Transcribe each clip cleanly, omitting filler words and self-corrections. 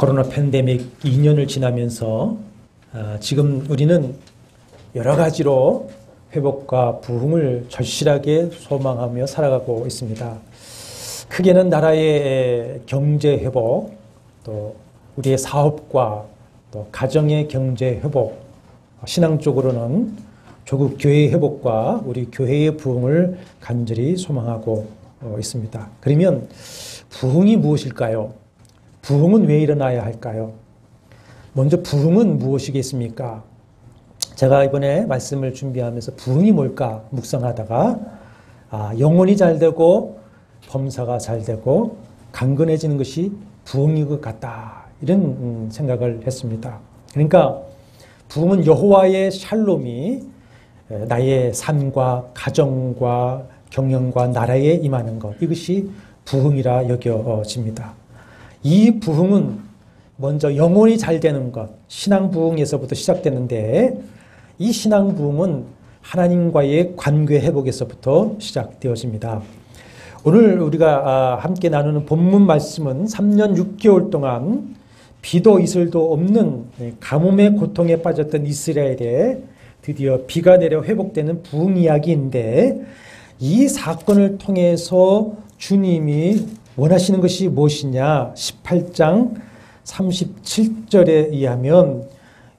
코로나 팬데믹 2년을 지나면서 지금 우리는 여러 가지로 회복과 부흥을 절실하게 소망하며 살아가고 있습니다. 크게는 나라의 경제 회복, 또 우리의 사업과 또 가정의 경제 회복, 신앙적으로는 조국 교회의 회복과 우리 교회의 부흥을 간절히 소망하고 있습니다. 그러면 부흥이 무엇일까요? 부흥은 왜 일어나야 할까요? 먼저 부흥은 무엇이겠습니까? 제가 이번에 말씀을 준비하면서 부흥이 뭘까 묵상하다가 영혼이 잘 되고 범사가 잘 되고 강건해지는 것이 부흥인 것 같다, 이런 생각을 했습니다. 그러니까 부흥은 여호와의 샬롬이 나의 삶과 가정과 경영과 나라에 임하는 것, 이것이 부흥이라 여겨집니다. 이 부흥은 먼저 영혼이 잘 되는 것, 신앙 부흥에서부터 시작되는데, 이 신앙 부흥은 하나님과의 관계 회복에서부터 시작되어집니다. 오늘 우리가 함께 나누는 본문 말씀은 3년 6개월 동안 비도 이슬도 없는 가뭄의 고통에 빠졌던 이스라엘에 드디어 비가 내려 회복되는 부흥 이야기인데, 이 사건을 통해서 주님이 원하시는 것이 무엇이냐? 18장 37절에 의하면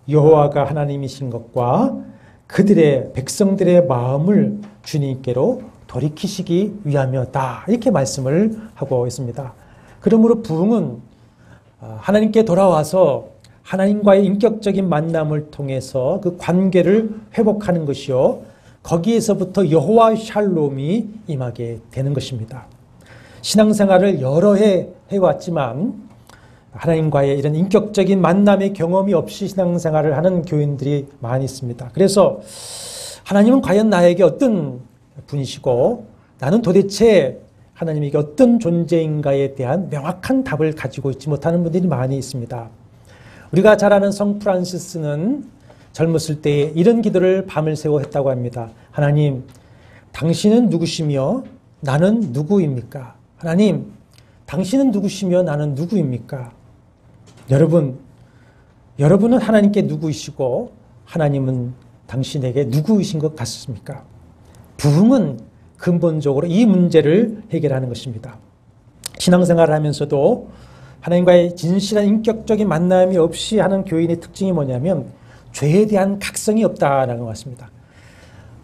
여호와가 하나님이신 것과 그들의 백성들의 마음을 주님께로 돌이키시기 위함이었다, 이렇게 말씀을 하고 있습니다. 그러므로 부흥은 하나님께 돌아와서 하나님과의 인격적인 만남을 통해서 그 관계를 회복하는 것이요, 거기에서부터 여호와 샬롬이 임하게 되는 것입니다. 신앙생활을 여러 해 해왔지만 하나님과의 이런 인격적인 만남의 경험이 없이 신앙생활을 하는 교인들이 많이 있습니다. 그래서 하나님은 과연 나에게 어떤 분이시고 나는 도대체 하나님에게 어떤 존재인가에 대한 명확한 답을 가지고 있지 못하는 분들이 많이 있습니다. 우리가 잘 아는 성 프란시스는 젊었을 때에 이런 기도를 밤을 새워 했다고 합니다. 하나님, 당신은 누구시며 나는 누구입니까? 하나님, 당신은 누구시며 나는 누구입니까? 여러분은 하나님께 누구이시고 하나님은 당신에게 누구이신 것 같습니까? 부흥은 근본적으로 이 문제를 해결하는 것입니다. 신앙생활을 하면서도 하나님과의 진실한 인격적인 만남이 없이 하는 교인의 특징이 뭐냐면 죄에 대한 각성이 없다라는 것 같습니다.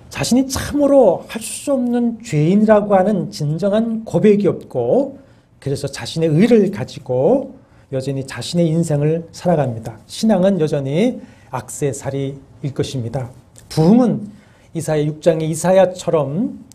자신이 참으로 할 수 없는 죄인이라고 하는 진정한 고백이 없고, 그래서 자신의 의를 가지고 여전히 자신의 인생을 살아갑니다. 신앙은 여전히 액세서리일 것입니다. 부흥은 이사야 6장의 이사야처럼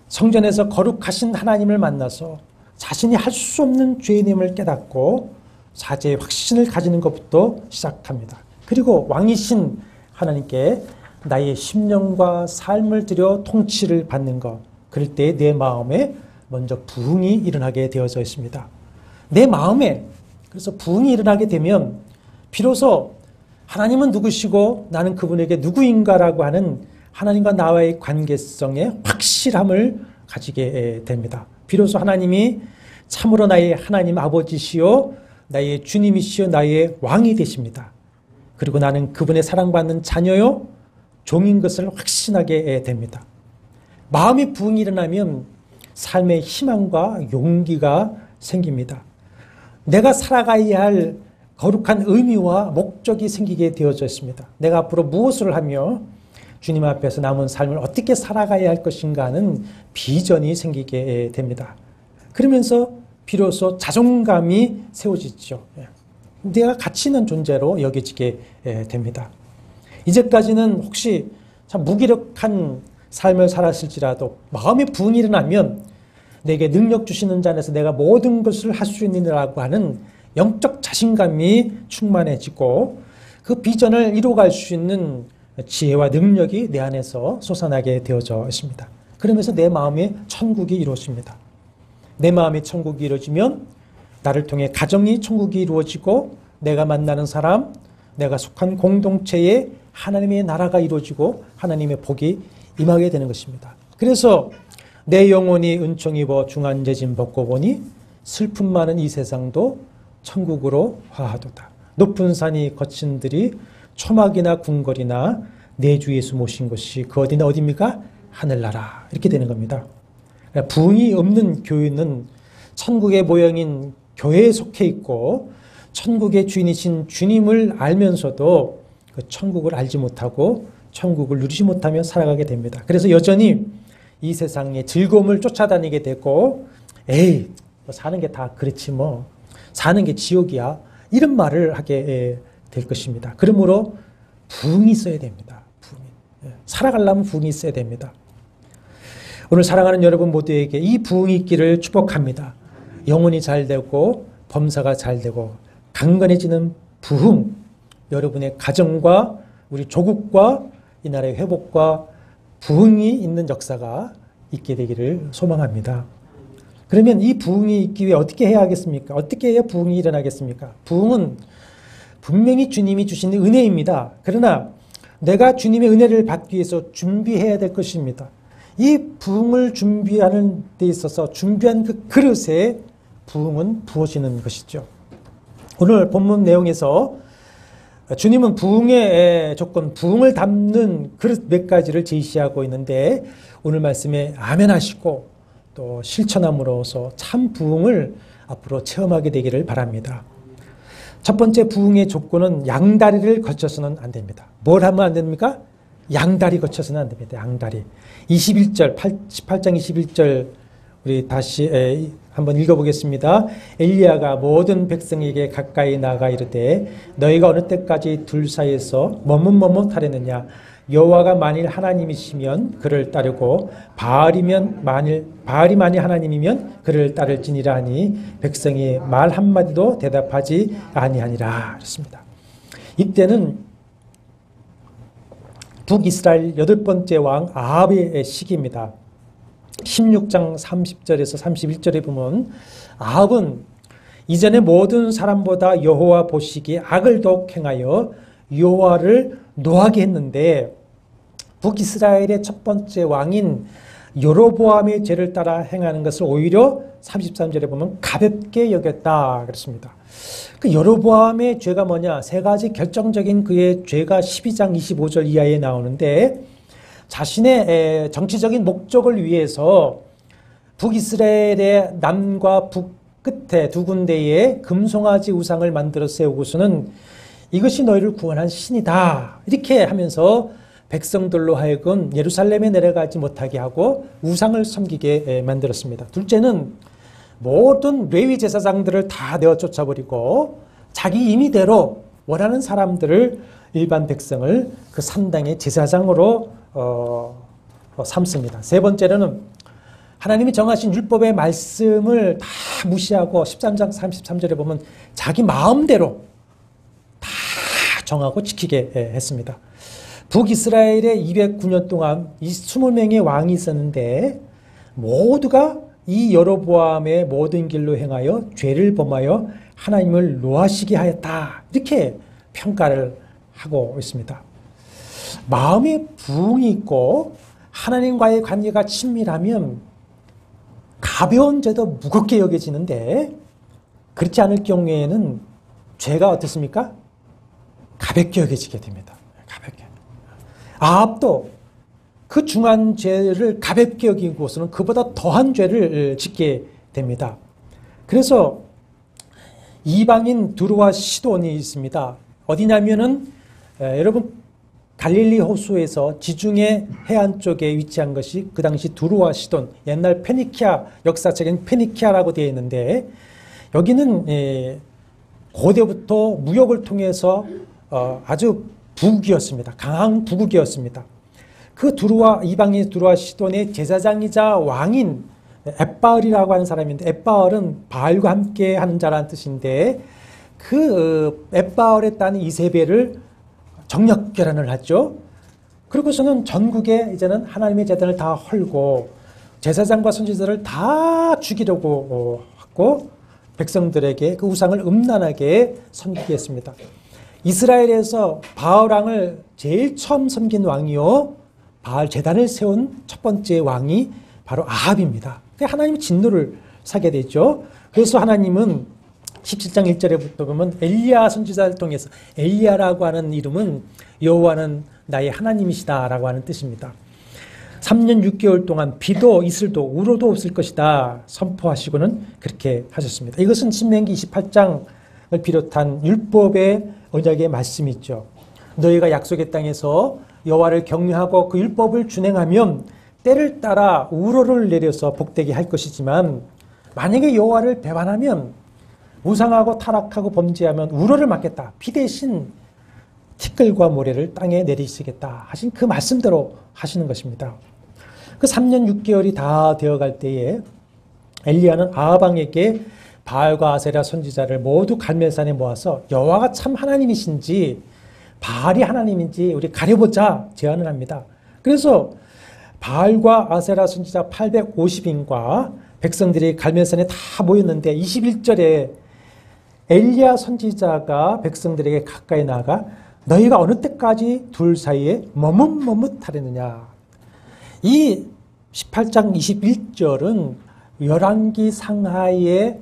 성전에서 거룩하신 하나님을 만나서 자신이 할 수 없는 죄인임을 깨닫고 사죄의 확신을 가지는 것부터 시작합니다. 그리고 왕이신 하나님께 나의 심령과 삶을 들여 통치를 받는 것, 그럴 때 내 마음에 먼저 부흥이 일어나게 되어져 있습니다. 내 마음에 그래서 부흥이 일어나게 되면 비로소 하나님은 누구시고 나는 그분에게 누구인가라고 하는 하나님과 나와의 관계성에 확실함을 가지게 됩니다. 비로소 하나님이 참으로 나의 하나님 아버지시요 나의 주님이시요 나의 왕이 되십니다. 그리고 나는 그분의 사랑받는 자녀요 종인 것을 확신하게 됩니다. 마음의 부흥이 일어나면 삶의 희망과 용기가 생깁니다. 내가 살아가야 할 거룩한 의미와 목적이 생기게 되어져 있습니다. 내가 앞으로 무엇을 하며 주님 앞에서 남은 삶을 어떻게 살아가야 할 것인가 하는 비전이 생기게 됩니다. 그러면서 비로소 자존감이 세워지죠. 내가 가치 있는 존재로 여겨지게 됩니다. 이제까지는 혹시 참 무기력한 삶을 살았을지라도 마음의 부흥이 일어나면 내게 능력 주시는 자 안에서 내가 모든 것을 할 수 있느라고 하는 영적 자신감이 충만해지고 그 비전을 이루어갈 수 있는 지혜와 능력이 내 안에서 솟아나게 되어져 있습니다. 그러면서 내 마음의 천국이 이루어집니다. 내 마음의 천국이 이루어지면 나를 통해 가정이 천국이 이루어지고 내가 만나는 사람, 내가 속한 공동체에 하나님의 나라가 이루어지고 하나님의 복이 임하게 되는 것입니다. 그래서 내 영혼이 은총 입어 중한 재짐 벗고 보니 슬픔 많은 이 세상도 천국으로 화하도다. 높은 산이 거친 들이 초막이나 궁궐이나 내 주 예수 모신 것이 그 어디나 어디입니까? 하늘나라. 이렇게 되는 겁니다. 그러니까 부흥이 없는 교회는 천국의 모형인 교회에 속해 있고 천국의 주인이신 주님을 알면서도 그 천국을 알지 못하고 천국을 누리지 못하며 살아가게 됩니다. 그래서 여전히 이 세상의 즐거움을 쫓아다니게 되고 에이 뭐 사는 게 다 그렇지 뭐 사는 게 지옥이야 이런 말을 하게 될 것입니다. 그러므로 부흥이 있어야 됩니다. 부흥이. 살아가려면 부흥이 있어야 됩니다. 오늘 사랑하는 여러분 모두에게 이 부흥이 있기를 축복합니다. 영혼이 잘 되고 범사가 잘 되고 강건해지는 부흥, 여러분의 가정과 우리 조국과 이 나라의 회복과 부흥이 있는 역사가 있게 되기를 소망합니다. 그러면 이 부흥이 있기 위해 어떻게 해야 하겠습니까? 어떻게 해야 부흥이 일어나겠습니까? 부흥은 분명히 주님이 주신 은혜입니다. 그러나 내가 주님의 은혜를 받기 위해서 준비해야 될 것입니다. 이 부흥을 준비하는 데 있어서 준비한 그 그릇에 부흥은 부어지는 것이죠. 오늘 본문 내용에서 주님은 부흥의 조건, 부흥을 담는 그릇 몇 가지를 제시하고 있는데 오늘 말씀에 아멘 하시고 또 실천함으로써 참 부흥을 앞으로 체험하게 되기를 바랍니다. 첫 번째 부흥의 조건은 양다리를 거쳐서는 안 됩니다. 뭘 하면 안 됩니까? 양다리 거쳐서는 안 됩니다. 양다리. 18장 21절 우리 다시 한번 읽어보겠습니다. 엘리야가 모든 백성에게 가까이 나가 이르되 너희가 어느 때까지 둘 사이에서 머뭇머뭇하려느냐 여호와가 만일 하나님이시면 그를 따르고 바알이 만일 하나님이면 그를 따를지니라 하니 백성이 말 한마디도 대답하지 아니하니라 그랬습니다. 이때는 북이스라엘 8번째 왕 아합의 시기입니다. 16장 30절에서 31절에 보면 아합은 이전에 모든 사람보다 여호와 보시기에 악을 더욱 행하여 여호와를 노하게 했는데 북이스라엘의 첫 번째 왕인 여로보암의 죄를 따라 행하는 것을 오히려 33절에 보면 가볍게 여겼다 그랬습니다. 그 여로보암의 죄가 뭐냐? 세 가지 결정적인 그의 죄가 12장 25절 이하에 나오는데 자신의 정치적인 목적을 위해서 북이스라엘의 남과 북 끝에 두 군데에 금송아지 우상을 만들어 세우고서는 이것이 너희를 구원한 신이다 이렇게 하면서 백성들로 하여금 예루살렘에 내려가지 못하게 하고 우상을 섬기게 만들었습니다. 둘째는 모든 레위 제사장들을 다 내어 쫓아버리고 자기 임의대로 원하는 사람들을 일반 백성을 그 산당의 제사장으로 삼습니다. 세 번째로는 하나님이 정하신 율법의 말씀을 다 무시하고 13장 33절에 보면 자기 마음대로 다 정하고 지키게 했습니다. 북이스라엘에 209년 동안 이 20명의 왕이 있었는데 모두가 이 여로보암의 모든 길로 행하여 죄를 범하여 하나님을 노하시게 하였다 이렇게 평가를 하고 있습니다. 마음에 부흥이 있고 하나님과의 관계가 친밀하면 가벼운 죄도 무겁게 여겨지는데 그렇지 않을 경우에는 죄가 어떻습니까? 가볍게 여겨지게 됩니다. 가볍게. 아합도 그 중한 죄를 가볍게 여기고서는 그보다 더한 죄를 짓게 됩니다. 그래서 이방인 두루와 시돈이 있습니다. 어디냐면은 여러분 갈릴리 호수에서 지중해 해안 쪽에 위치한 것이 그 당시 두루와 시돈, 옛날 페니키아, 역사적인 페니키아라고 되어 있는데 여기는 고대부터 무역을 통해서 아주 부국이었습니다. 강한 부국이었습니다. 그 이방인 두루와 시돈의 제사장이자 왕인 엣바을이라고 하는 사람인데 엣바을은 바알과 함께 하는 자라는 뜻인데 그 엣바을에 따른 이세벨을 정력 결혼을 하죠. 그리고서는 전국에 이제는 하나님의 제단을 다 헐고 제사장과 선지자를 다 죽이려고 하고 백성들에게 그 우상을 음란하게 섬기게 했습니다. 이스라엘에서 바알왕을 제일 처음 섬긴 왕이요 바알 제단을 세운 첫 번째 왕이 바로 아합입니다. 하나님이 진노를 사게 되죠. 그래서 하나님은 17장 1절에부터 보면 엘리야 선지자를 통해서 엘리야라고 하는 이름은 여호와는 나의 하나님이시다라고 하는 뜻입니다. 3년 6개월 동안 비도 이슬도 우로도 없을 것이다 선포하시고는 그렇게 하셨습니다. 이것은 신명기 28장을 비롯한 율법의 언약의 말씀이 있죠. 너희가 약속의 땅에서 여호와를 경외하고 그 율법을 준행하면 때를 따라 우로를 내려서 복되게 할 것이지만 만약에 여호와를 배반하면 우상하고 타락하고 범죄하면 우로를 맞겠다. 비 대신 티끌과 모래를 땅에 내리시겠다 하신 그 말씀대로 하시는 것입니다. 그 3년 6개월이 다 되어갈 때에 엘리야는 아합 왕에게 바알과 아세라 선지자를 모두 갈멜산에 모아서 여호와가 참 하나님이신지 바알이 하나님인지 우리 가려보자 제안을 합니다. 그래서 바알과 아세라 선지자 850인과 백성들이 갈멜산에 다 모였는데 21절에 엘리야 선지자가 백성들에게 가까이 나가 너희가 어느 때까지 둘 사이에 머뭇머뭇하려느냐. 이 18장 21절은 열왕기 상하의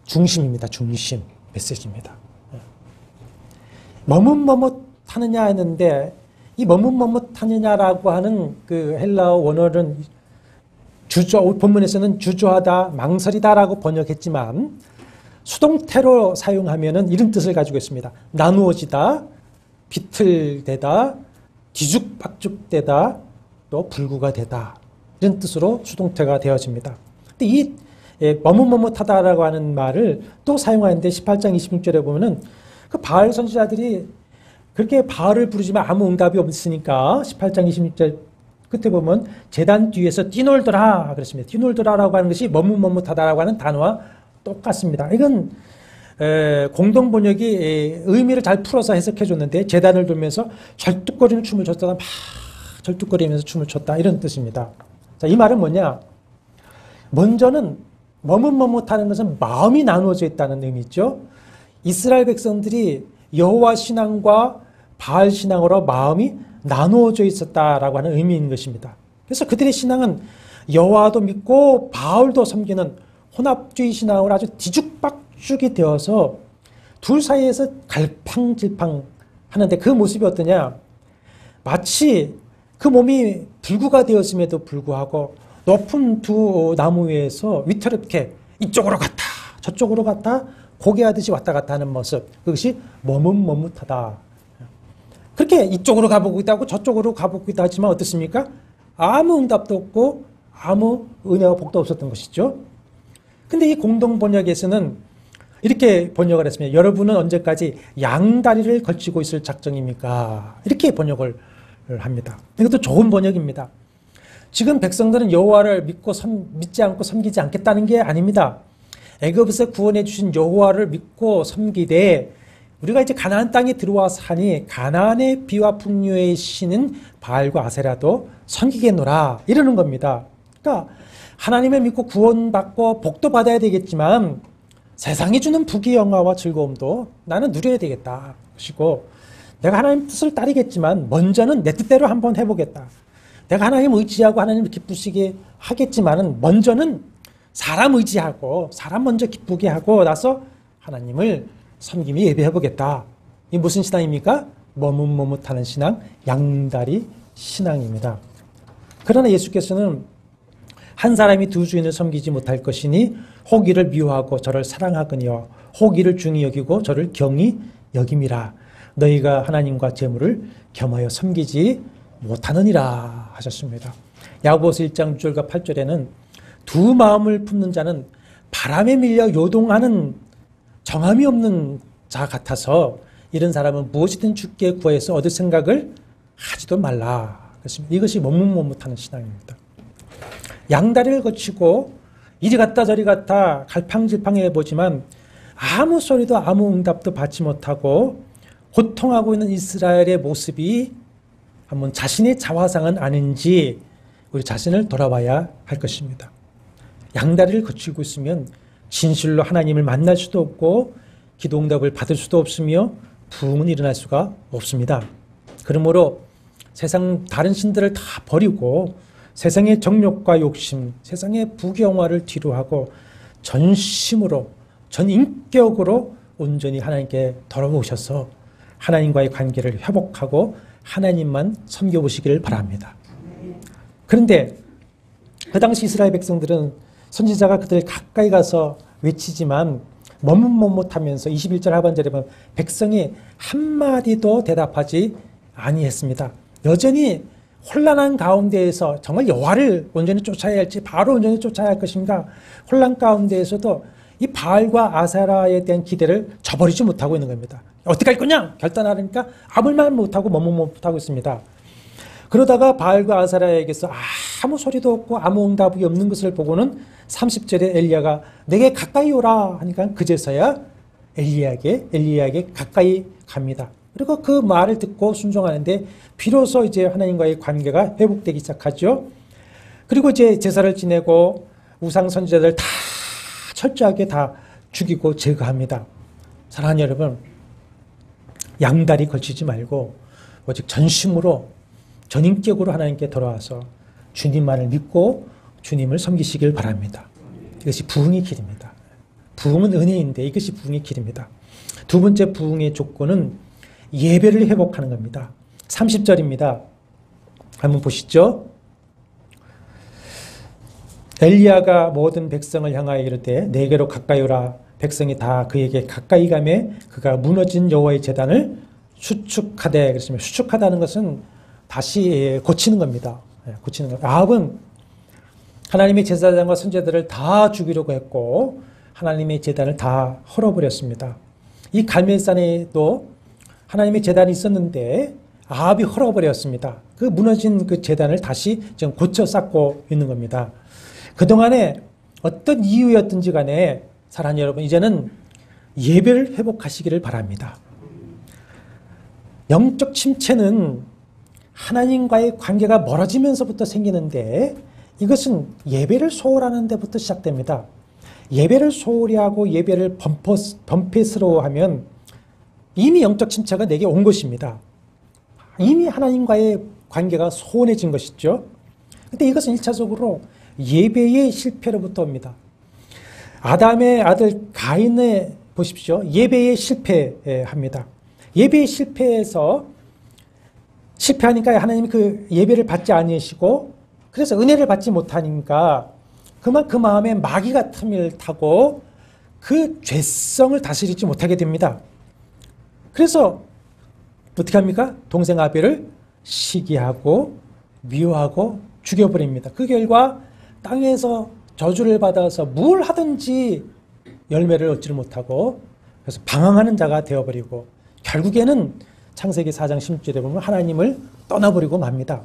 중심입니다. 중심 메시지입니다. 머뭇머뭇하느냐 했는데 이 머뭇머뭇하느냐라고 하는 그 헬라어 원어는 본문에서는 주저하다, 망설이다라고 번역했지만 수동태로 사용하면은 이런 뜻을 가지고 있습니다. 나누어지다, 비틀대다, 뒤죽박죽되다, 또 불구가 되다. 이런 뜻으로 수동태가 되어집니다. 근데 이 머뭇머뭇하다라고 하는 말을 또 사용하는데 18장 26절에 보면은 그 바알 선지자들이 그렇게 바알을 부르지만 아무 응답이 없으니까 18장 26절 끝에 보면 제단 뒤에서 뛰놀더라 그랬습니다. 뛰놀더라라고 하는 것이 머뭇머뭇하다라고 하는 단어와 똑같습니다. 이건 공동 번역이 의미를 잘 풀어서 해석해 줬는데 제단을 돌면서 절뚝거리는 춤을 췄다, 막 절뚝거리면서 춤을 췄다 이런 뜻입니다. 자, 이 말은 뭐냐? 먼저는 머뭇머뭇하는 것은 마음이 나누어져 있다는 의미죠. 이스라엘 백성들이 여호와 신앙과 바알 신앙으로 마음이 나누어져 있었다라고 하는 의미인 것입니다. 그래서 그들의 신앙은 여호와도 믿고 바알도 섬기는 혼합주의 신앙으로 아주 뒤죽박죽이 되어서 둘 사이에서 갈팡질팡 하는데 그 모습이 어떠냐? 마치 그 몸이 불구가 되었음에도 불구하고 높은 두 나무 위에서 위태롭게 이쪽으로 갔다 저쪽으로 갔다 고개하듯이 왔다 갔다 하는 모습, 그것이 머뭇머뭇하다. 그렇게 이쪽으로 가보고 있다고 저쪽으로 가보고 있다 하지만 어떻습니까? 아무 응답도 없고 아무 은혜와 복도 없었던 것이죠. 근데 이 공동 번역에서는 이렇게 번역을 했습니다. 여러분은 언제까지 양다리를 걸치고 있을 작정입니까? 이렇게 번역을 합니다. 이것도 좋은 번역입니다. 지금 백성들은 여호와를 믿지 않고 섬기지 않겠다는 게 아닙니다. 애굽에서 구원해 주신 여호와를 믿고 섬기되 우리가 이제 가나안 땅에 들어와 사니 가나안의 비와 풍요의 신은 바알과 아세라도 섬기겠노라 이러는 겁니다. 그러니까 하나님을 믿고 구원받고 복도 받아야 되겠지만 세상이 주는 부귀 영화와 즐거움도 나는 누려야 되겠다. 그리고 내가 하나님 뜻을 따르겠지만 먼저는 내 뜻대로 한번 해보겠다. 내가 하나님 의지하고 하나님을 기쁘시게 하겠지만은 먼저는 사람 의지하고 사람 먼저 기쁘게 하고 나서 하나님을 섬기며 예배해보겠다. 이 무슨 신앙입니까? 머뭇머뭇하는 신앙, 양다리 신앙입니다. 그러나 예수께서는 한 사람이 두 주인을 섬기지 못할 것이니 혹이를 미워하고 저를 사랑하거니와 혹이를 중히 여기고 저를 경히 여김이라. 너희가 하나님과 재물을 겸하여 섬기지 못하느니라 하셨습니다. 야고보서 1장 6절과 8절에는 두 마음을 품는 자는 바람에 밀려 요동하는 정함이 없는 자 같아서 이런 사람은 무엇이든 주께 구해서 얻을 생각을 하지도 말라. 그렇습니다. 이것이 머뭇머뭇하는 신앙입니다. 양다리를 거치고 이리 갔다 저리 갔다 갈팡질팡해 보지만 아무 소리도 아무 응답도 받지 못하고 고통하고 있는 이스라엘의 모습이 한번 자신의 자화상은 아닌지 우리 자신을 돌아봐야 할 것입니다. 양다리를 거치고 있으면 진실로 하나님을 만날 수도 없고 기도 응답을 받을 수도 없으며 부흥은 일어날 수가 없습니다. 그러므로 세상 다른 신들을 다 버리고 세상의 정욕과 욕심, 세상의 부귀영화를 뒤로하고 전심으로 전 인격으로 온전히 하나님께 돌아오셔서 하나님과의 관계를 회복하고 하나님만 섬겨보시기를 바랍니다. 그런데 그 당시 이스라엘 백성들은 선지자가 그들 가까이 가서 외치지만 머뭇머뭇하면서 21절 하반절에 보면 백성이 한마디도 대답하지 아니했습니다. 여전히 혼란한 가운데에서 정말 여호와를 온전히 쫓아야 할지 바로 온전히 쫓아야 할 것인가, 혼란 가운데에서도 이 바알과 아세라에 대한 기대를 저버리지 못하고 있는 겁니다. 어떻게 할 거냐 결단하니까 아무 말 못하고 머뭇머뭇하고 있습니다. 그러다가 바알과 아세라에게서 아무 소리도 없고 아무 응답이 없는 것을 보고는 30절에 엘리야가 내게 가까이 오라 하니까 그제서야 엘리야에게 가까이 갑니다. 그리고 그 말을 듣고 순종하는데 비로소 이제 하나님과의 관계가 회복되기 시작하죠. 그리고 이제 제사를 지내고 우상 선지자들 다 철저하게 다 죽이고 제거합니다. 사랑하는 여러분, 양다리 걸치지 말고 오직 전심으로 전인격으로 하나님께 돌아와서 주님만을 믿고 주님을 섬기시길 바랍니다. 이것이 부흥의 길입니다. 부흥은 은혜인데 이것이 부흥의 길입니다. 두 번째 부흥의 조건은 예배를 회복하는 겁니다. 30절입니다. 한번 보시죠. 엘리야가 모든 백성을 향하여 이르되 내게로 가까이 오라. 백성이 다 그에게 가까이 가매 그가 무너진 여호와의 제단을 수축하되 그랬습니다. 수축하다는 것은 다시 고치는 겁니다. 고치는 것. 아합은 하나님의 제사장과 선지자들을 다 죽이려고 했고 하나님의 제단을 다 헐어버렸습니다. 이 갈멜산에도 하나님의 제단이 있었는데 아합이 헐어버렸습니다. 그 무너진 그 제단을 다시 지금 고쳐 쌓고 있는 겁니다. 그동안에 어떤 이유였든지 간에 사랑하는 여러분, 이제는 예배를 회복하시기를 바랍니다. 영적 침체는 하나님과의 관계가 멀어지면서부터 생기는데 이것은 예배를 소홀하는 데부터 시작됩니다. 예배를 소홀히 하고 예배를 범패스러워하면 이미 영적 침체가 내게 온 것입니다. 이미 하나님과의 관계가 소원해진 것이죠. 근데 이것은 1차적으로 예배의 실패로부터 옵니다. 아담의 아들 가인의 보십시오. 예배에 실패합니다. 예배에 실패하니까 하나님이 그 예배를 받지 아니하시고 그래서 은혜를 받지 못하니까 그만 그 마음에 마귀가 틈을 타고 그 죄성을 다스리지 못하게 됩니다. 그래서 어떻게 합니까? 동생 아벨을 시기하고 미워하고 죽여버립니다. 그 결과 땅에서 저주를 받아서 뭘 하든지 열매를 얻지를 못하고 그래서 방황하는 자가 되어버리고 결국에는 창세기 4장 16절에 보면 하나님을 떠나버리고 맙니다.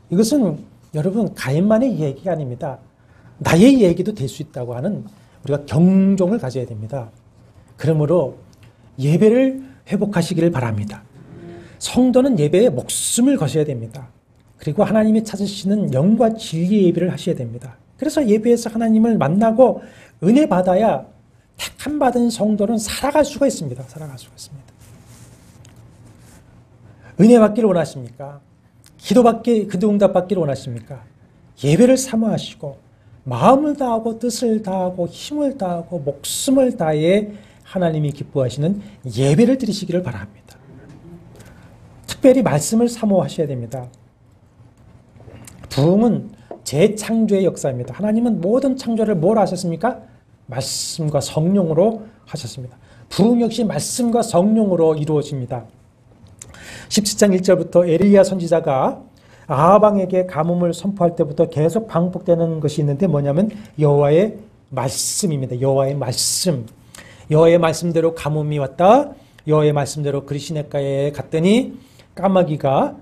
이것은 여러분 가인만의 얘기가 아닙니다. 나의 얘기도 될 수 있다고 하는 우리가 경종을 가져야 됩니다. 그러므로 예배를 회복하시기를 바랍니다. 성도는 예배에 목숨을 거셔야 됩니다. 그리고 하나님이 찾으시는 영과 진리의 예배를 하셔야 됩니다. 그래서 예배에서 하나님을 만나고 은혜 받아야 택함 받은 성도는 살아갈 수가 있습니다. 살아갈 수가 있습니다. 은혜 받기를 원하십니까? 기도 응답 받기를 원하십니까? 예배를 사모하시고 마음을 다하고 뜻을 다하고 힘을 다하고 목숨을 다해 하나님이 기뻐하시는 예배를 드리시기를 바랍니다. 특별히 말씀을 사모하셔야 됩니다. 부흥은 재창조의 역사입니다. 하나님은 모든 창조를 뭘 하셨습니까? 말씀과 성령으로 하셨습니다. 부흥 역시 말씀과 성령으로 이루어집니다. 17장 1절부터 엘리야 선지자가 아하방에게 가뭄을 선포할 때부터 계속 반복되는 것이 있는데 뭐냐면 여호와의 말씀입니다. 여호와의 말씀. 여호와의 말씀대로 가뭄이 왔다. 여호와의 말씀대로 그리시네가에 갔더니 까마귀가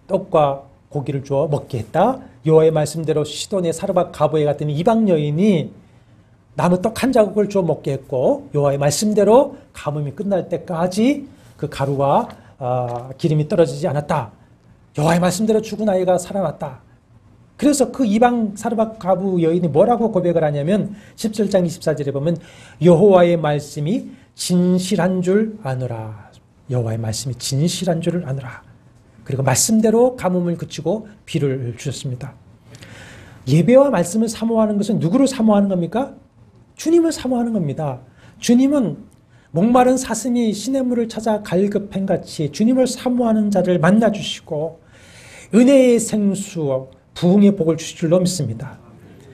떡과 고기를 주어 먹게 했다. 여호와의 말씀대로 시돈의 사르밧 가보에 갔더니 이방 여인이 나무 떡 한 자국을 주어 먹게 했고 여호와의 말씀대로 가뭄이 끝날 때까지 그 가루와 기름이 떨어지지 않았다. 여호와의 말씀대로 죽은 아이가 살아났다. 그래서 그 이방 사르밧 가부 여인이 뭐라고 고백을 하냐면 17장 24절에 보면 여호와의 말씀이 진실한 줄 아노라. 여호와의 말씀이 진실한 줄을 아노라. 그리고 말씀대로 가뭄을 그치고 비를 주셨습니다. 예배와 말씀을 사모하는 것은 누구를 사모하는 겁니까? 주님을 사모하는 겁니다. 주님은 목마른 사슴이 시냇물을 찾아 갈급행같이 주님을 사모하는 자를 만나주시고 은혜의 생수, 부흥의 복을 주실 줄로 믿습니다.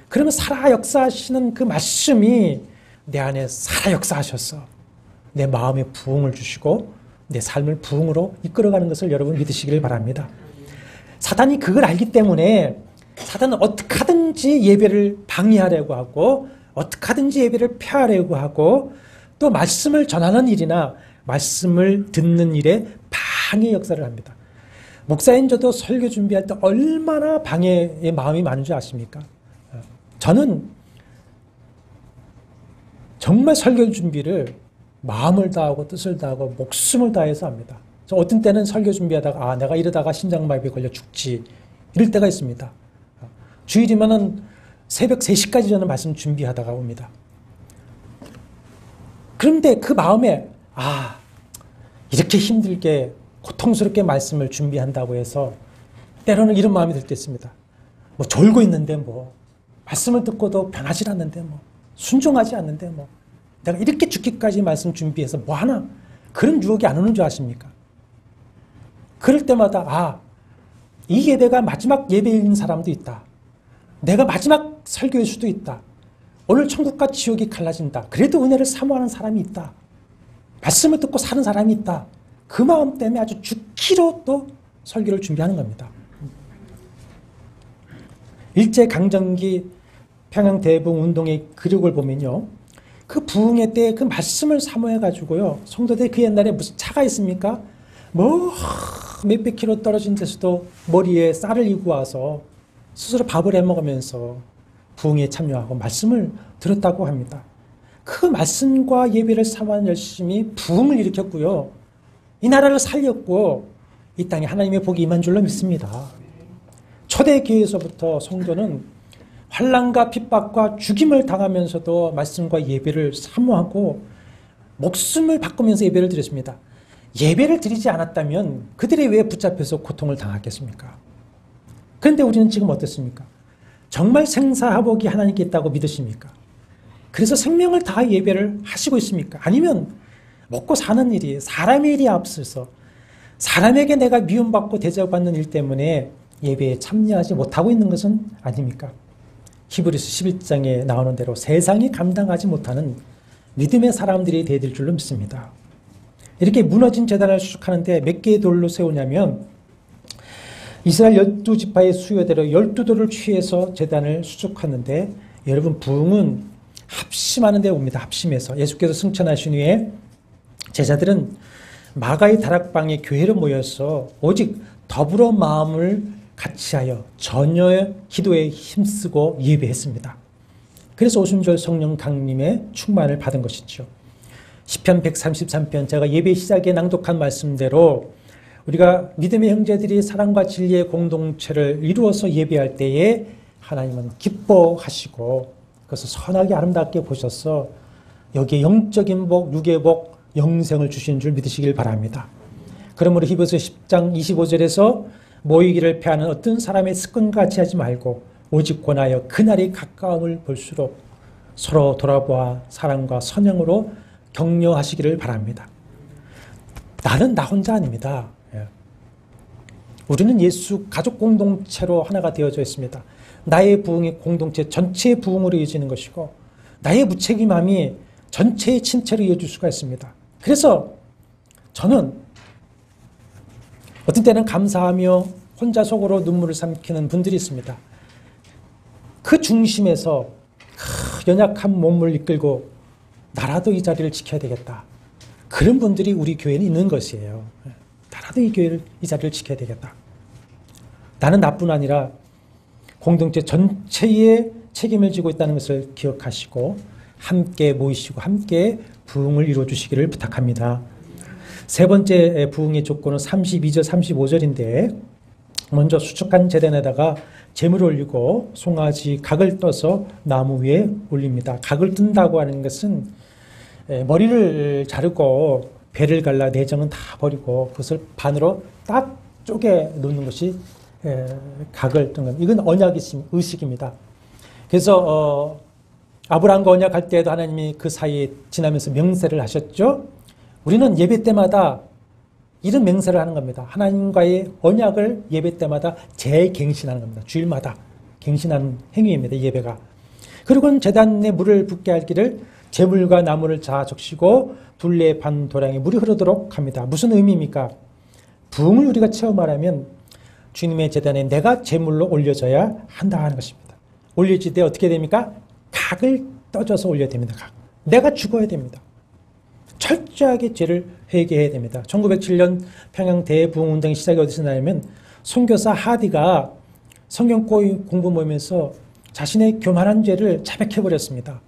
그러면 살아 역사하시는 그 말씀이 내 안에 살아 역사하셔서 내 마음에 부흥을 주시고 내 삶을 부흥으로 이끌어가는 것을 여러분 믿으시길 바랍니다. 사단이 그걸 알기 때문에 사단은 어떻게 하든지 예배를 방해하려고 하고 어떻게 하든지 예배를 폐하려고 하고 또 말씀을 전하는 일이나 말씀을 듣는 일에 방해 역사를 합니다. 목사인 저도 설교 준비할 때 얼마나 방해의 마음이 많은 줄 아십니까? 저는 정말 설교 준비를 마음을 다하고 뜻을 다하고 목숨을 다해서 합니다. 저 어떤 때는 설교 준비하다가 내가 이러다가 심장마비에 걸려 죽지 이럴 때가 있습니다. 주일이면은 새벽 3시까지 저는 말씀 준비하다가 옵니다. 그런데 그 마음에 이렇게 힘들게 고통스럽게 말씀을 준비한다고 해서 때로는 이런 마음이 들 때 있습니다. 뭐 졸고 있는데 말씀을 듣고도 변하지 않는데 순종하지 않는데 내가 이렇게 죽기까지 말씀 준비해서 뭐 하나 그런 유혹이 안 오는 줄 아십니까? 그럴 때마다 이 예배가 마지막 예배인 사람도 있다. 내가 마지막 설교일 수도 있다. 오늘 천국과 지옥이 갈라진다. 그래도 은혜를 사모하는 사람이 있다. 말씀을 듣고 사는 사람이 있다. 그 마음 때문에 아주 죽기로 또 설교를 준비하는 겁니다. 일제강점기 평양대부운동의 기록을 보면요. 그 부흥회 때 그 말씀을 사모해가지고요. 성도들이 그 옛날에 무슨 차가 있습니까? 몇백 킬로 떨어진 데서도 머리에 쌀을 이고 와서 스스로 밥을 해먹으면서 부흥회에 참여하고 말씀을 들었다고 합니다. 그 말씀과 예배를 사모하는 열심히 부흥을 일으켰고요. 이 나라를 살렸고 이 땅에 하나님의 복이 임한 줄로 믿습니다. 초대교회에서부터 성도는 환난과 핍박과 죽임을 당하면서도 말씀과 예배를 사모하고 목숨을 바꾸면서 예배를 드렸습니다. 예배를 드리지 않았다면 그들이 왜 붙잡혀서 고통을 당했겠습니까? 그런데 우리는 지금 어떻습니까? 정말 생사화복이 하나님께 있다고 믿으십니까? 그래서 생명을 다해 예배를 하시고 있습니까? 아니면 먹고 사는 일이 사람의 일이 앞서서 사람에게 내가 미움받고 대접받는 일 때문에 예배에 참여하지 못하고 있는 것은 아닙니까? 히브리서 11장에 나오는 대로 세상이 감당하지 못하는 믿음의 사람들이 되어야 줄로 믿습니다. 이렇게 무너진 제단을 수축하는데 몇 개의 돌로 세우냐면 이스라엘 12지파의 수요대로 12돌을 취해서 제단을 수축하는데 여러분 부흥은 합심하는 데 옵니다. 합심해서 예수께서 승천하신 후에 제자들은 마가의 다락방에 교회로 모여서 오직 더불어 마음을 같이하여 전혀 기도에 힘쓰고 예배했습니다. 그래서 오순절 성령 강림의 충만을 받은 것이죠. 시편 133편 제가 예배 시작에 낭독한 말씀대로 우리가 믿음의 형제들이 사랑과 진리의 공동체를 이루어서 예배할 때에 하나님은 기뻐하시고 그것을 선하게 아름답게 보셔서 여기에 영적인 복, 육의 복, 영생을 주시는 줄 믿으시길 바랍니다. 그러므로 히브리서 10장 25절에서 모이기를 패하는 어떤 사람의 습관같이 하지 말고 오직 권하여 그날이 가까움을 볼수록 서로 돌아보아 사랑과 선행으로 격려하시기를 바랍니다. 나는 나 혼자 아닙니다. 우리는 예수 가족 공동체로 하나가 되어져 있습니다. 나의 부흥이 공동체 전체의 부흥으로 이어지는 것이고 나의 무책임함이 전체의 침체로 이어질 수가 있습니다. 그래서 저는 어떤 때는 감사하며 혼자 속으로 눈물을 삼키는 분들이 있습니다. 그 중심에서 연약한 몸을 이끌고 나라도 이 자리를 지켜야 되겠다. 그런 분들이 우리 교회는 있는 것이에요. 나라도 이 자리를 지켜야 되겠다. 나는 나뿐 아니라 공동체 전체의 책임을 지고 있다는 것을 기억하시고 함께 모이시고 함께 부흥을 이루어 주시기를 부탁합니다. 세 번째 부흥의 조건은 32절 35절인데 먼저 수축한 제단에다가 제물을 올리고 송아지 각을 떠서 나무 위에 올립니다. 각을 뜬다고 하는 것은 머리를 자르고 배를 갈라 내장은 다 버리고 그것을 반으로 딱 쪼개 놓는 것이 각을 뜬 겁니다. 이건 언약 의식입니다. 그래서 아브라함과 언약할 때에도 하나님이 그 사이에 지나면서 명세를 하셨죠. 우리는 예배 때마다 이런 맹세를 하는 겁니다. 하나님과의 언약을 예배 때마다 재갱신하는 겁니다. 주일마다 갱신하는 행위입니다. 예배가. 그리고는 제단에 물을 붓게 할 길을 재물과 나무를 자 적시고 둘레 반 도량에 물이 흐르도록 합니다. 무슨 의미입니까? 부흥을 우리가 체험하려면 주님의 제단에 내가 제물로 올려져야 한다는 것입니다. 올려질 때 어떻게 됩니까? 각을 떠줘서 올려야 됩니다. 각. 내가 죽어야 됩니다. 철저하게 죄를 회개해야 됩니다. 1907년 평양 대부흥운동의 시작이 어디서 나냐면 선교사 하디가 성경 공부 모임에서 자신의 교만한 죄를 자백해버렸습니다.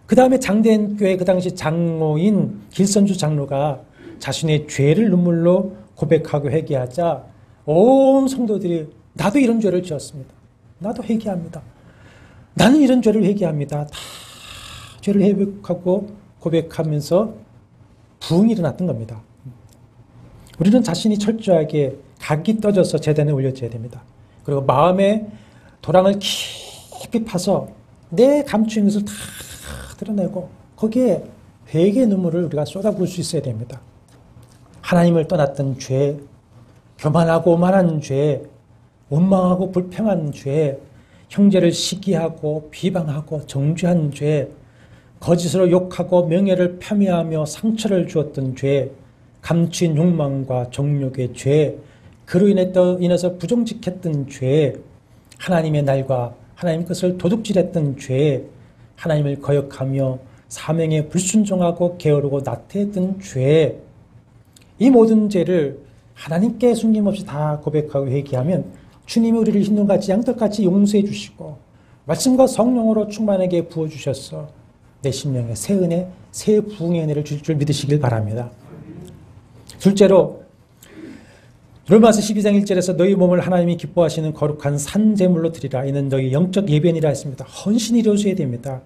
그 다음에 장대인 교회 그 당시 장로인 길선주 장로가 자신의 죄를 눈물로 고백하고 회개하자 온 성도들이 나도 이런 죄를 지었습니다. 나도 회개합니다. 나는 이런 죄를 회개합니다. 다 죄를 회복하고 고백하면서 부흥이 일어났던 겁니다. 우리는 자신이 철저하게 각이 떠져서 제단에 올려져야 됩니다. 그리고 마음의 도랑을 깊이 파서 내 감추인 것을 다 드러내고 거기에 회개의 눈물을 우리가 쏟아부을 수 있어야 됩니다. 하나님을 떠났던 죄, 교만하고 오만한 죄, 원망하고 불평한 죄, 형제를 시기하고 비방하고 정죄한 죄, 거짓으로 욕하고 명예를 폄훼하며 상처를 주었던 죄, 감추인 욕망과 정욕의 죄, 그로 인해서 부정직했던 죄, 하나님의 날과 하나님 것을 도둑질했던 죄, 하나님을 거역하며 사명에 불순종하고 게으르고 나태했던 죄, 이 모든 죄를 하나님께 숨김없이 다 고백하고 회개하면 주님이 우리를 흰눈같이 양털같이 용서해 주시고 말씀과 성령으로 충만하게 부어주셔서 내 심령에 새 은혜, 새 부흥의 은혜를 주실 줄 믿으시길 바랍니다. 둘째로 로마서 12장 1절에서 너희 몸을 하나님이 기뻐하시는 거룩한 산제물로 드리라. 이는 너희 영적 예배니라 했습니다. 헌신이 이루어져야 됩니다.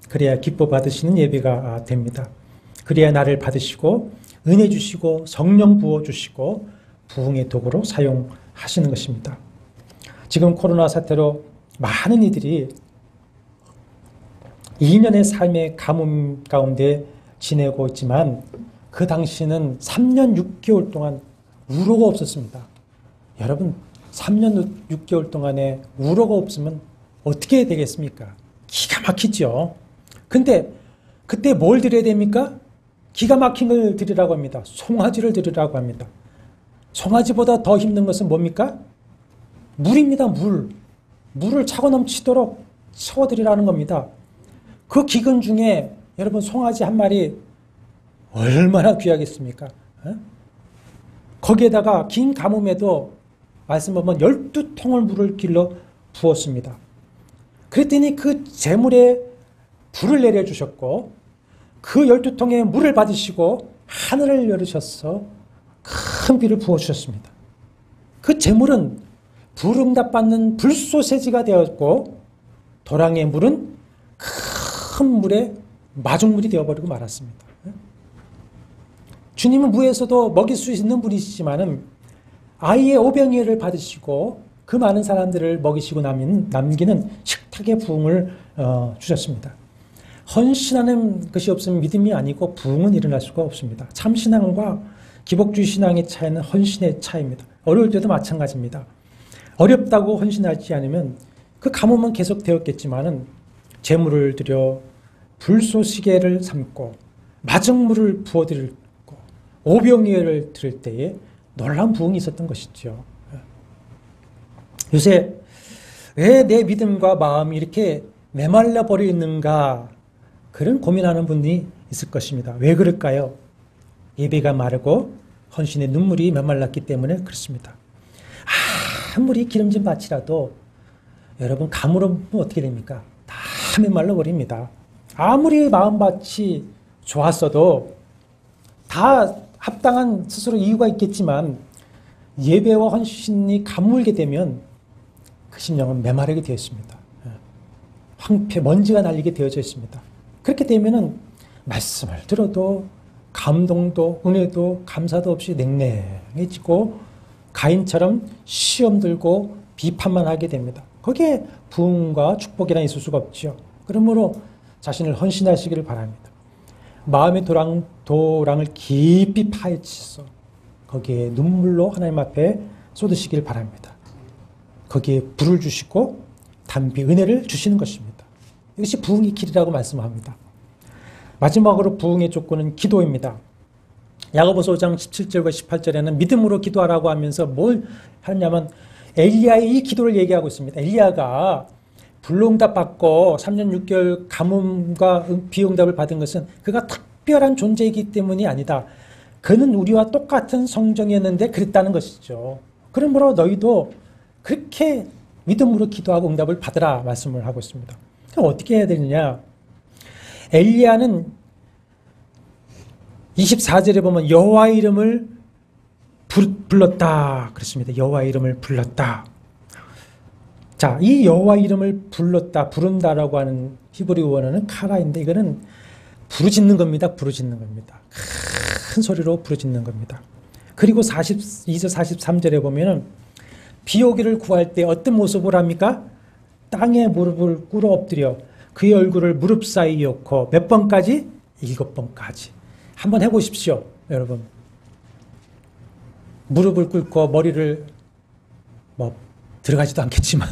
그래야 기뻐 받으시는 예배가 됩니다. 그래야 나를 받으시고 은혜 주시고 성령 부어주시고 부흥의 도구로 사용하시는 것입니다. 지금 코로나 사태로 많은 이들이 2년의 삶의 가뭄 가운데 지내고 있지만 그 당시는 3년 6개월 동안 우로가 없었습니다. 여러분 3년 6개월 동안에 우로가 없으면 어떻게 되겠습니까? 기가 막히죠. 근데 그때 뭘 드려야 됩니까? 기가 막힌 걸 드리라고 합니다. 송아지를 드리라고 합니다. 송아지보다 더 힘든 것은 뭡니까? 물입니다. 물을 차고 넘치도록 채워드리라는 겁니다. 그 기근 중에 여러분 송아지 한 마리 얼마나 귀하겠습니까? 거기에다가 긴 가뭄에도 말씀 보면 12통을 물을 길러 부었습니다. 그랬더니 그 재물에 불을 내려주셨고 그 12통의 물을 받으시고 하늘을 열으셔서 큰 비를 부어주셨습니다. 그 재물은 불응답받는 불소세지가 되었고 도랑의 물은 큰 물에 마중물이 되어버리고 말았습니다. 주님은 무에서도 먹일 수 있는 분이시지만은 아이의 오병이어를 받으시고 그 많은 사람들을 먹이시고 남기는 식탁의 부흥을 주셨습니다. 헌신하는 것이 없으면 믿음이 아니고 부흥은 일어날 수가 없습니다. 참신앙과 기복주의 신앙의 차이는 헌신의 차이입니다. 어려울 때도 마찬가지입니다. 어렵다고 헌신하지 않으면 그 가뭄은 계속 되었겠지만은 재물을 들여 불쏘시개를 삼고 마중물을 부어드리고 오병이어를 드릴 때에 놀라운 부흥이 있었던 것이죠. 요새 왜 내 믿음과 마음이 이렇게 메말라 버려 있는가 그런 고민하는 분이 있을 것입니다. 왜 그럴까요? 예배가 마르고 헌신의 눈물이 메말랐기 때문에 그렇습니다. 아무리 기름진 밭이라도 여러분 가물으면 어떻게 됩니까? 다 메말라 버립니다. 아무리 마음밭이 좋았어도 다 합당한 스스로 이유가 있겠지만 예배와 헌신이 가물게 되면 그 심령은 메마르게 되어 있습니다. 황폐 먼지가 날리게 되어져 있습니다. 그렇게 되면은 말씀을 들어도 감동도 은혜도 감사도 없이 냉랭해지고 가인처럼 시험 들고 비판만 하게 됩니다. 거기에 부흥과 축복이란 있을 수가 없죠. 그러므로 자신을 헌신하시기를 바랍니다. 마음의 도랑을 깊이 파헤치서 거기에 눈물로 하나님 앞에 쏟으시길 바랍니다. 거기에 불을 주시고 담비 은혜를 주시는 것입니다. 이것이 부흥의 길이라고 말씀합니다. 마지막으로 부흥의 조건은 기도입니다. 야고보서 5장 17절과 18절에는 믿음으로 기도하라고 하면서 뭘 하냐면 엘리야의 이 기도를 얘기하고 있습니다. 엘리야가 불응답 받고 3년 6개월 가뭄과 비응답을 받은 것은 그가 특별한 존재이기 때문이 아니다. 그는 우리와 똑같은 성정이었는데 그랬다는 것이죠. 그러므로 너희도 그렇게 믿음으로 기도하고 응답을 받으라 말씀을 하고 있습니다. 그럼 어떻게 해야 되느냐? 엘리야는 24절에 보면 여호와의 이름을 불렀다 그랬습니다. 여호와의 이름을 불렀다. 자, 이 여호와의 이름을 부른다라고 하는 히브리 원어는 카라인데 이거는 부르짖는 겁니다. 부르짖는 겁니다. 큰 소리로 부르짖는 겁니다. 그리고 42절 43절에 보면은 비 오기를 구할 때 어떤 모습을 합니까? 땅에 무릎을 꿇어 엎드려 그의 얼굴을 무릎 사이에 놓고 몇 번까지? 7번까지. 한번 해보십시오, 여러분. 무릎을 꿇고 머리를 들어가지도 않겠지만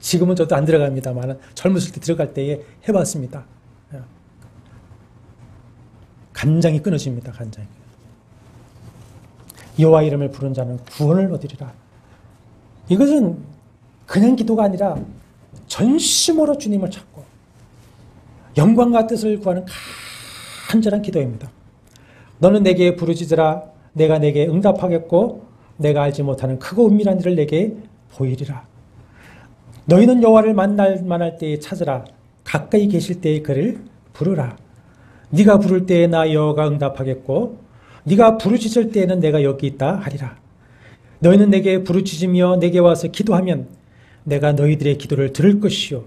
지금은 저도 안 들어갑니다만 젊었을 때 들어갈 때에 해봤습니다. 간장이 끊어집니다. 간장이. 여호와 이름을 부른 자는 구원을 얻으리라. 이것은 그냥 기도가 아니라 전심으로 주님을 찾고 영광과 뜻을 구하는 간절한 기도입니다. 너는 내게 부르짖으라. 내가 내게 응답하겠고 내가 알지 못하는 크고 은밀한 일을 내게 보이리라. 너희는 여호와를 만날 때에 찾으라. 가까이 계실 때에 그를 부르라. 네가 부를 때에 나 여호와가 응답하겠고 네가 부르짖을 때에는 내가 여기 있다 하리라. 너희는 내게 부르짖으며 내게 와서 기도하면 내가 너희들의 기도를 들을 것이요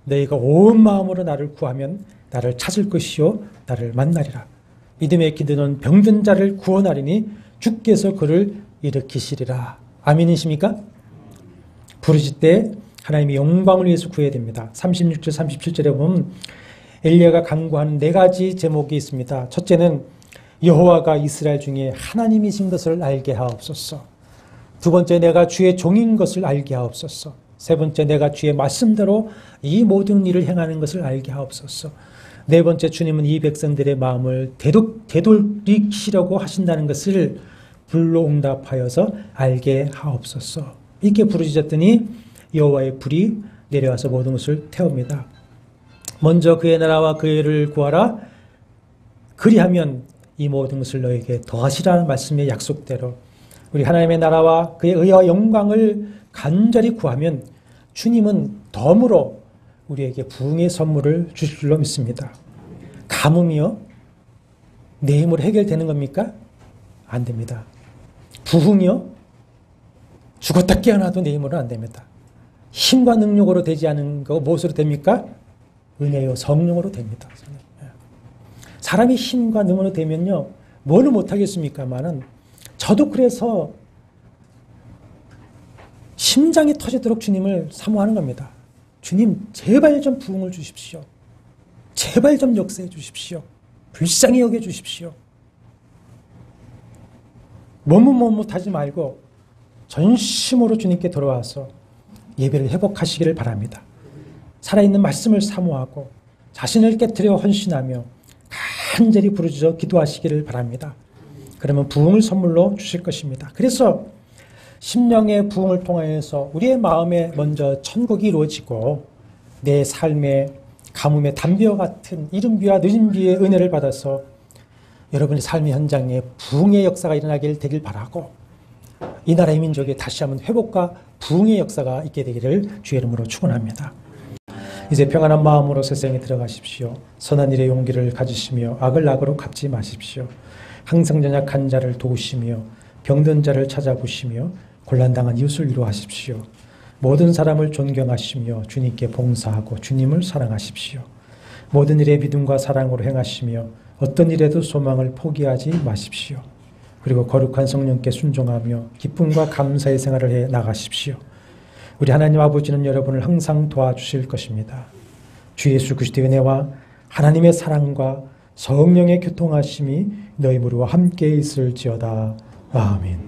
너희가 온 마음으로 나를 구하면 나를 찾을 것이요 나를 만나리라. 믿음의 기도는 병든 자를 구원하리니 주께서 그를 일으키시리라. 아멘이십니까? 부르짖을 때 하나님의 영광을 위해서 구해야 됩니다. 36절 37절에 보면 엘리야가 간구하는 4가지 제목이 있습니다. 첫째는 여호와가 이스라엘 중에 하나님이신 것을 알게 하옵소서. 두 번째, 내가 주의 종인 것을 알게 하옵소서. 세 번째, 내가 주의 말씀대로 이 모든 일을 행하는 것을 알게 하옵소서. 네 번째, 주님은 이 백성들의 마음을 되돌리시려고 하신다는 것을 불로 응답하여서 알게 하옵소서. 이렇게 부르짖었더니 여호와의 불이 내려와서 모든 것을 태웁니다. 먼저 그의 나라와 그의 의를 구하라. 그리하면 이 모든 것을 너에게 더하시라는 말씀의 약속대로 우리 하나님의 나라와 그의 의와 영광을 간절히 구하면 주님은 덤으로 우리에게 부흥의 선물을 주실 줄로 믿습니다. 가뭄이요? 내 힘으로 해결되는 겁니까? 안 됩니다. 부흥이요? 죽었다 깨어나도 내 힘으로 안 됩니다. 힘과 능력으로 되지 않은 거 무엇으로 됩니까? 은혜요, 성령으로 됩니다. 사람이 힘과 능력으로 되면요, 뭐를 못하겠습니까만은 저도 그래서 심장이 터지도록 주님을 사모하는 겁니다. 주님, 제발 좀 부흥을 주십시오. 제발 좀 역사해 주십시오. 불쌍히 여겨 주십시오. 못하지 말고 전심으로 주님께 돌아와서 예배를 회복하시기를 바랍니다. 살아있는 말씀을 사모하고 자신을 깨트려 헌신하며 간절히 부르짖어 기도하시기를 바랍니다. 그러면 부흥을 선물로 주실 것입니다. 그래서 심령의 부흥을 통하여서 우리의 마음에 먼저 천국이 이루어지고 내 삶의 가뭄의 담비와 같은 이른 비와 늦은 비의 은혜를 받아서 여러분의 삶의 현장에 부흥의 역사가 일어나길 되길 바라고 이 나라의 민족에 다시 한번 회복과 부흥의 역사가 있게 되기를 주의 이름으로 축원합니다. 이제 평안한 마음으로 세상에 들어가십시오. 선한 일의 용기를 가지시며 악을 악으로 갚지 마십시오. 항상 연약한 자를 도우시며 병든 자를 찾아보시며 곤란당한 이웃을 위로하십시오. 모든 사람을 존경하시며 주님께 봉사하고 주님을 사랑하십시오. 모든 일에 믿음과 사랑으로 행하시며 어떤 일에도 소망을 포기하지 마십시오. 그리고 거룩한 성령께 순종하며 기쁨과 감사의 생활을 해 나가십시오. 우리 하나님 아버지는 여러분을 항상 도와주실 것입니다. 주 예수 그리스도의 은혜와 하나님의 사랑과 성령의 교통하심이 너희 무리와 함께 있을지어다. 아멘.